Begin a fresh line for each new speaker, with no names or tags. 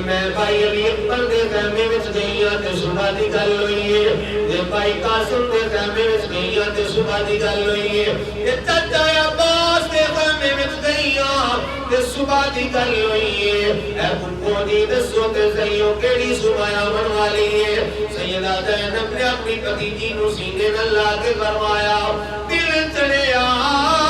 میں بھائی علی اکبر دے خیمے وچ گئیاں تے صبح دی گل ہوئی ہے تے بھائی قاسم دے خیمے وچ گئیاں تے صبح دی گل ہوئی ہے تے چچا عباس دے خیمے وچ گئیاں تے صبح دی گل ہوئی ہے اے بھکو دی دسو تے زئیو کیڑی صبح آون والی ہے سیدہ زینب نے اپنی بھتیجی نو سینے نال لا کے فرمایا دل چڑھیا